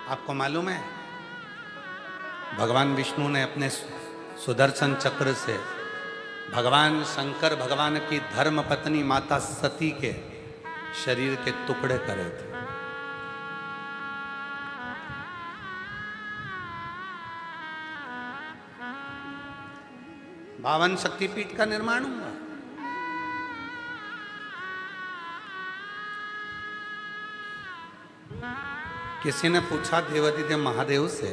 आपको मालूम है भगवान विष्णु ने अपने सुदर्शन चक्र से भगवान शंकर भगवान की धर्म पत्नी माता सती के शरीर के टुकड़े करे थे। बावन शक्तिपीठ का निर्माण हुआ। किसी ने पूछा देवाधिदेव महादेव से,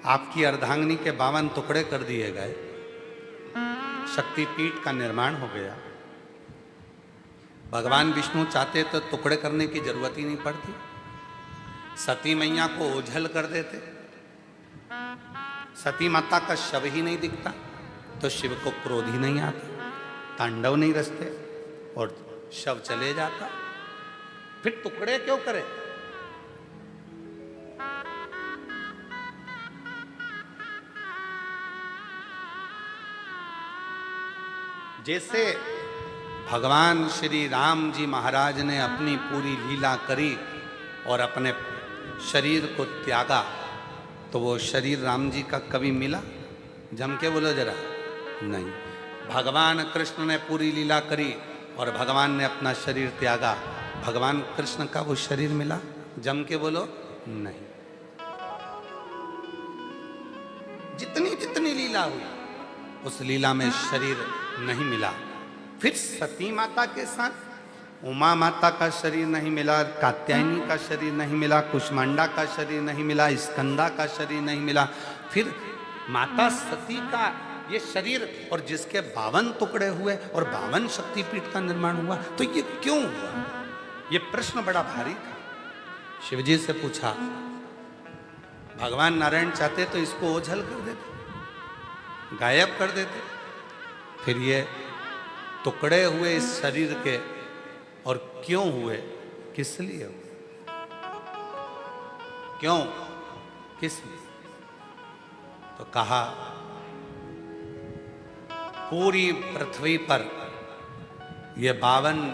आपकी अर्धांगिनी के 52 टुकड़े कर दिए गए, शक्तिपीठ का निर्माण हो गया, भगवान विष्णु चाहते तो टुकड़े करने की जरूरत ही नहीं पड़ती, सती मैया को ओझल कर देते, सती माता का शव ही नहीं दिखता तो शिव को क्रोध ही नहीं आता, तांडव नहीं रचते और शव चले जाता, फिर टुकड़े क्यों करे? जैसे भगवान श्री राम जी महाराज ने अपनी पूरी लीला करी और अपने शरीर को त्यागा, तो वो शरीर राम जी का कभी मिला? जम के बोलो जरा, नहीं। भगवान कृष्ण ने पूरी लीला करी और भगवान ने अपना शरीर त्यागा, भगवान कृष्ण का वो शरीर मिला? जम के बोलो, नहीं। जितनी जितनी लीला हुई उस लीला में शरीर नहीं मिला। फिर सती माता के साथ उमा माता का शरीर नहीं मिला, कात्यायनी का शरीर नहीं मिला, कुष्मांडा का शरीर नहीं मिला, स्कंदा का शरीर नहीं मिला, फिर माता सती का ये शरीर और जिसके 52 टुकड़े हुए और 52 शक्तिपीठ का निर्माण हुआ, तो ये क्यों हुआ? ये प्रश्न बड़ा भारी था। शिवजी से पूछा, भगवान नारायण चाहते तो इसको ओझल कर देते, गायब कर देते, फिर ये टुकड़े हुए इस शरीर के, और क्यों हुए, किस लिए हुए, क्यों, किस लिए? तो कहा, पूरी पृथ्वी पर ये 52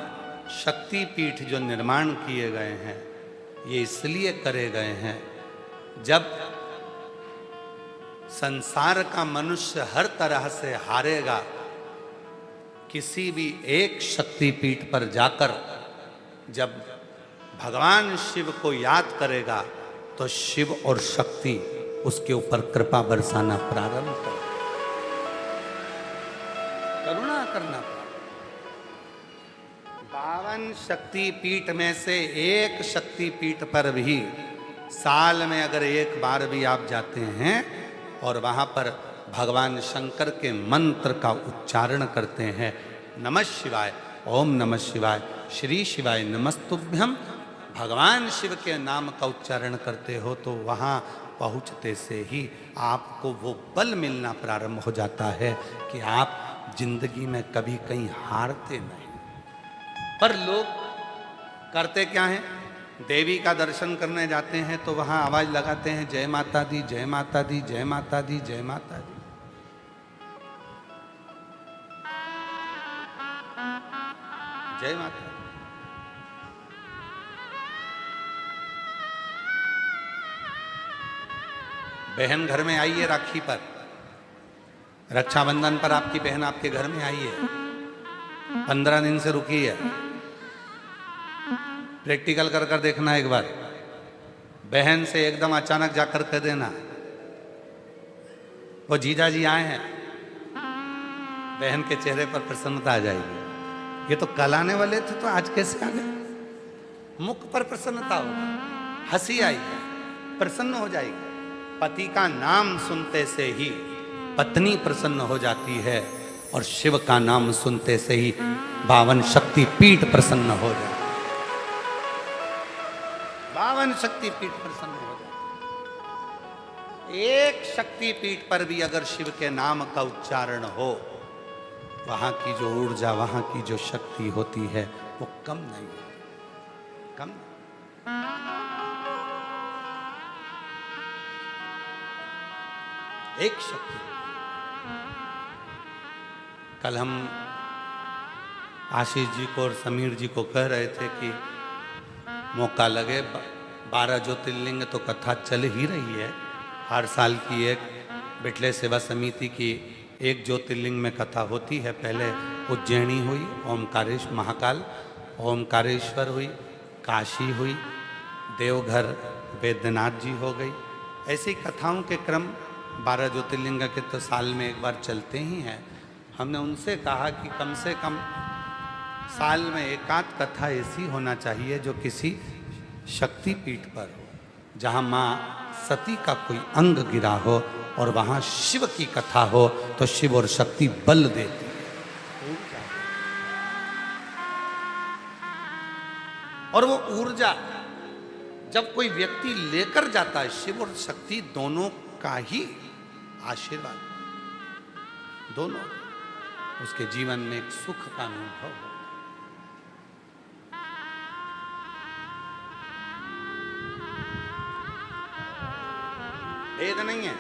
शक्तिपीठ जो निर्माण किए गए हैं, ये इसलिए करे गए हैं, जब संसार का मनुष्य हर तरह से हारेगा, किसी भी एक शक्तिपीठ पर जाकर जब भगवान शिव को याद करेगा तो शिव और शक्ति उसके ऊपर कृपा बरसाना प्रारंभ कर, करुणा करना। 52 शक्तिपीठ में से एक शक्तिपीठ पर भी साल में अगर एक बार भी आप जाते हैं और वहां पर भगवान शंकर के मंत्र का उच्चारण करते हैं, नमः शिवाय, ओम नमः शिवाय, श्री शिवाय नमस्तुभ्यम, भगवान शिव के नाम का उच्चारण करते हो, तो वहां पहुंचते से ही आपको वो बल मिलना प्रारंभ हो जाता है कि आप जिंदगी में कभी कहीं हारते नहीं। पर लोग करते क्या हैं? देवी का दर्शन करने जाते हैं तो वहां आवाज लगाते हैं, जय माता दी, जय माता दी, जय माता दी, जय माता दी। जय माता। बहन घर में आई है राखी पर, रक्षाबंधन पर आपकी बहन आपके घर में आई है, 15 दिन से रुकी है। प्रैक्टिकल कर कर देखना एक बार, बहन से एकदम अचानक जाकर कह देना, वो जीजा जी आए हैं, बहन के चेहरे पर प्रसन्नता आ जाएगी। ये तो कल आने वाले थे तो आज कैसे आ गए? मुख पर प्रसन्नता होगी, हंसी आएगी, प्रसन्न हो जाएगी। पति का नाम सुनते से ही पत्नी प्रसन्न हो जाती है और शिव का नाम सुनते से ही 52 शक्तिपीठ प्रसन्न हो जाए, 52 शक्तिपीठ प्रसन्न हो जाए। एक शक्तिपीठ पर भी अगर शिव के नाम का उच्चारण हो, वहां की जो ऊर्जा, वहां की जो शक्ति होती है वो कम नहीं होती, कम। एक शक्ति। कल हम आशीष जी को और समीर जी को कह रहे थे कि मौका लगे 12 ज्योतिर्लिंग तो कथा चल ही रही है। हर साल की एक बिटले सेवा समिति की एक ज्योतिर्लिंग में कथा होती है। पहले उज्जैनी हुई, ओमकारेश्वर महाकाल, ओमकारेश्वर हुई, काशी हुई, देवघर वैद्यनाथ जी हो गई। ऐसी कथाओं के क्रम 12 ज्योतिर्लिंग के तो साल में एक बार चलते ही हैं। हमने उनसे कहा कि कम से कम साल में एकाध कथा ऐसी होना चाहिए जो किसी शक्तिपीठ पर हो, जहाँ माँ सती का कोई अंग गिरा हो और वहाँ शिव की कथा हो तो शिव और शक्ति बल देती है। और वो ऊर्जा जब कोई व्यक्ति लेकर जाता है, शिव और शक्ति दोनों का ही आशीर्वाद, दोनों उसके जीवन में एक सुख का अनुभव हो। भेद नहीं है।